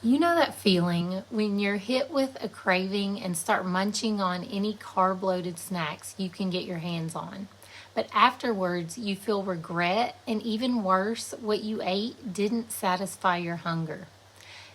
You know that feeling when you're hit with a craving and start munching on any carb-loaded snacks you can get your hands on. But afterwards, you feel regret, and even worse, what you ate didn't satisfy your hunger.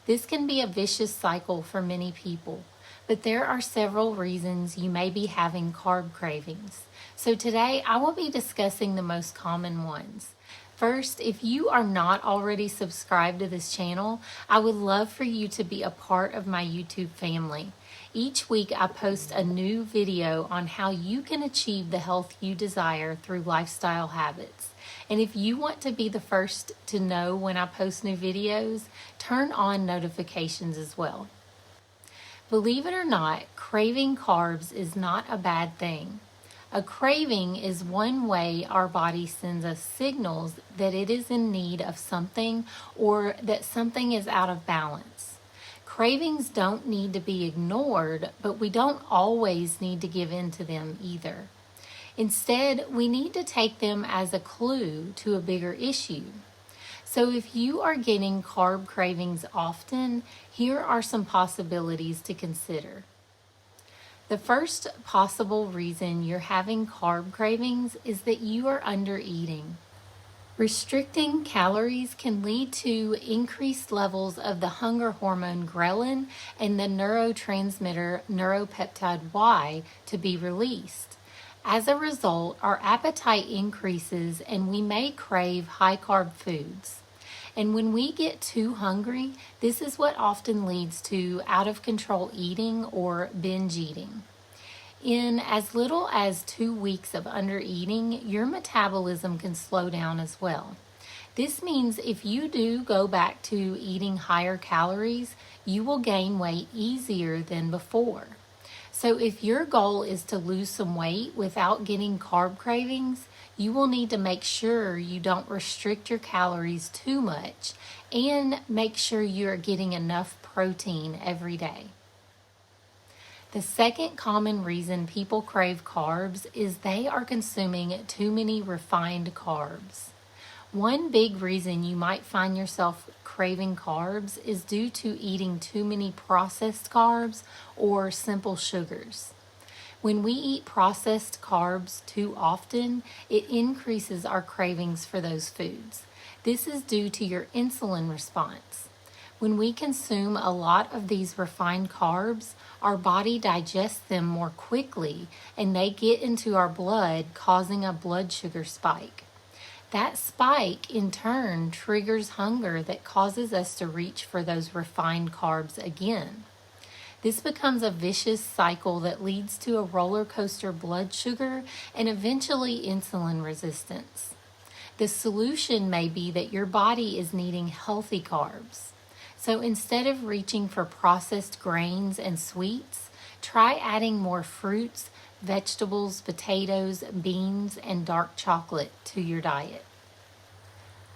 This can be a vicious cycle for many people, but there are several reasons you may be having carb cravings. So today, I will be discussing the most common ones. First, if you are not already subscribed to this channel, I would love for you to be a part of my YouTube family. Each week I post a new video on how you can achieve the health you desire through lifestyle habits. And if you want to be the first to know when I post new videos, turn on notifications as well. Believe it or not, craving carbs is not a bad thing. A craving is one way our body sends us signals that it is in need of something or that something is out of balance. Cravings don't need to be ignored, but we don't always need to give in to them either. Instead, we need to take them as a clue to a bigger issue. So if you are getting carb cravings often, here are some possibilities to consider. The first possible reason you're having carb cravings is that you are under eating. Restricting calories can lead to increased levels of the hunger hormone ghrelin and the neurotransmitter neuropeptide Y to be released. As a result, our appetite increases and we may crave high carb foods. And when we get too hungry, this is what often leads to out of control eating or binge eating. In as little as 2 weeks of under eating, your metabolism can slow down as well. This means if you do go back to eating higher calories, you will gain weight easier than before. So if your goal is to lose some weight without getting carb cravings, you will need to make sure you don't restrict your calories too much and make sure you're getting enough protein every day. The second common reason people crave carbs is they are consuming too many refined carbs. One big reason you might find yourself craving carbs is due to eating too many processed carbs or simple sugars. When we eat processed carbs too often, it increases our cravings for those foods. This is due to your insulin response. When we consume a lot of these refined carbs, our body digests them more quickly and they get into our blood, causing a blood sugar spike. That spike, in turn, triggers hunger that causes us to reach for those refined carbs again. This becomes a vicious cycle that leads to a roller coaster blood sugar and eventually insulin resistance. The solution may be that your body is needing healthy carbs. So instead of reaching for processed grains and sweets, try adding more fruits, vegetables, potatoes, beans, and dark chocolate to your diet.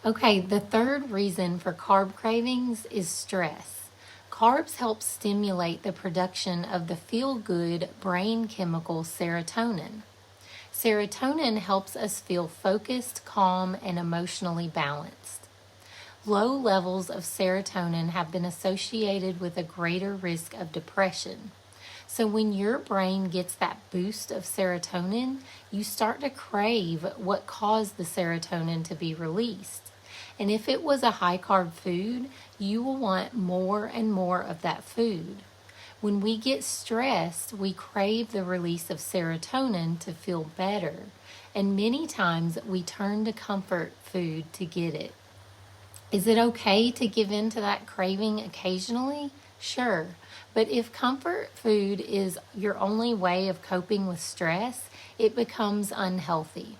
Okay, the third reason for carb cravings is stress. Carbs help stimulate the production of the feel-good brain chemical serotonin. Serotonin helps us feel focused, calm, and emotionally balanced. Low levels of serotonin have been associated with a greater risk of depression. So when your brain gets that boost of serotonin, you start to crave what caused the serotonin to be released. And if it was a high-carb food, you will want more and more of that food. When we get stressed, we crave the release of serotonin to feel better. And many times we turn to comfort food to get it. Is it okay to give in to that craving occasionally? Sure. But if comfort food is your only way of coping with stress, it becomes unhealthy.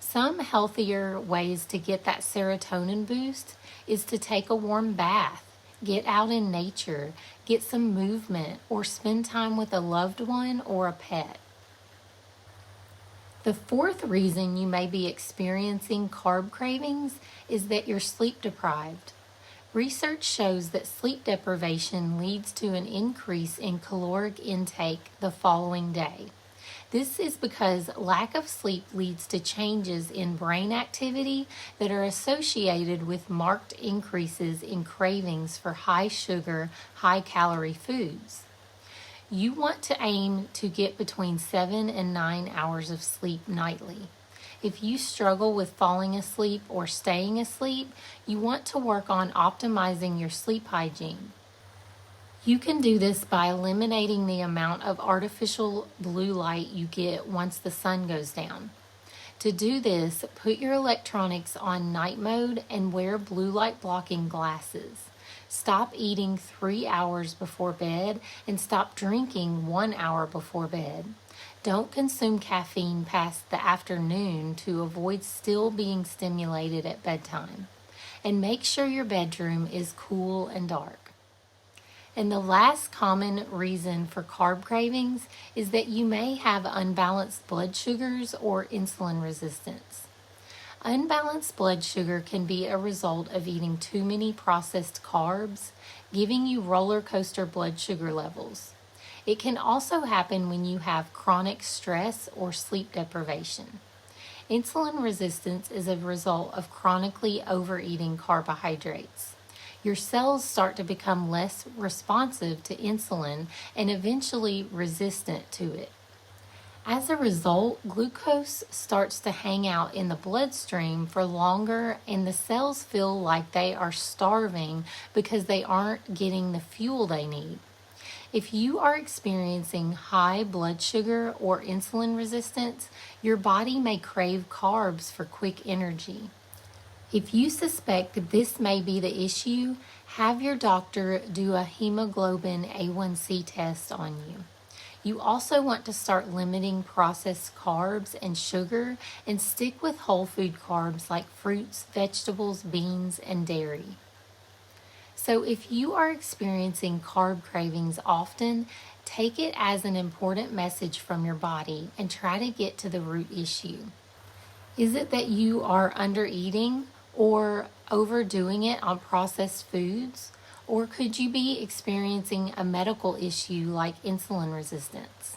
Some healthier ways to get that serotonin boost is to take a warm bath, get out in nature, get some movement, or spend time with a loved one or a pet. The fourth reason you may be experiencing carb cravings is that you're sleep deprived. Research shows that sleep deprivation leads to an increase in caloric intake the following day. This is because lack of sleep leads to changes in brain activity that are associated with marked increases in cravings for high sugar, high calorie foods. You want to aim to get between 7 and 9 hours of sleep nightly. If you struggle with falling asleep or staying asleep, you want to work on optimizing your sleep hygiene. You can do this by eliminating the amount of artificial blue light you get once the sun goes down. To do this, put your electronics on night mode and wear blue light blocking glasses. Stop eating 3 hours before bed and stop drinking 1 hour before bed. Don't consume caffeine past the afternoon to avoid still being stimulated at bedtime. And make sure your bedroom is cool and dark. And the last common reason for carb cravings is that you may have unbalanced blood sugars or insulin resistance. Unbalanced blood sugar can be a result of eating too many processed carbs, giving you roller coaster blood sugar levels. It can also happen when you have chronic stress or sleep deprivation. Insulin resistance is a result of chronically overeating carbohydrates. Your cells start to become less responsive to insulin and eventually resistant to it. As a result, glucose starts to hang out in the bloodstream for longer and the cells feel like they are starving because they aren't getting the fuel they need. If you are experiencing high blood sugar or insulin resistance, your body may crave carbs for quick energy. If you suspect that this may be the issue, have your doctor do a hemoglobin A1C test on you. You also want to start limiting processed carbs and sugar and stick with whole food carbs like fruits, vegetables, beans, and dairy. So if you are experiencing carb cravings often, take it as an important message from your body and try to get to the root issue. Is it that you are undereating or overdoing it on processed foods? Or could you be experiencing a medical issue like insulin resistance?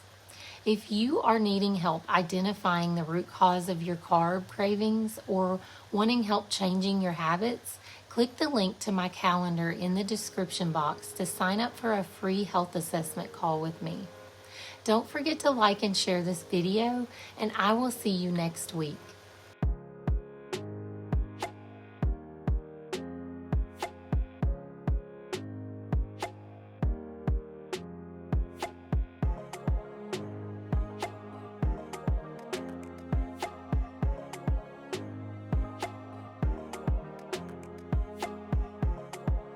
If you are needing help identifying the root cause of your carb cravings or wanting help changing your habits, click the link to my calendar in the description box to sign up for a free health assessment call with me. Don't forget to like and share this video, and I will see you next week.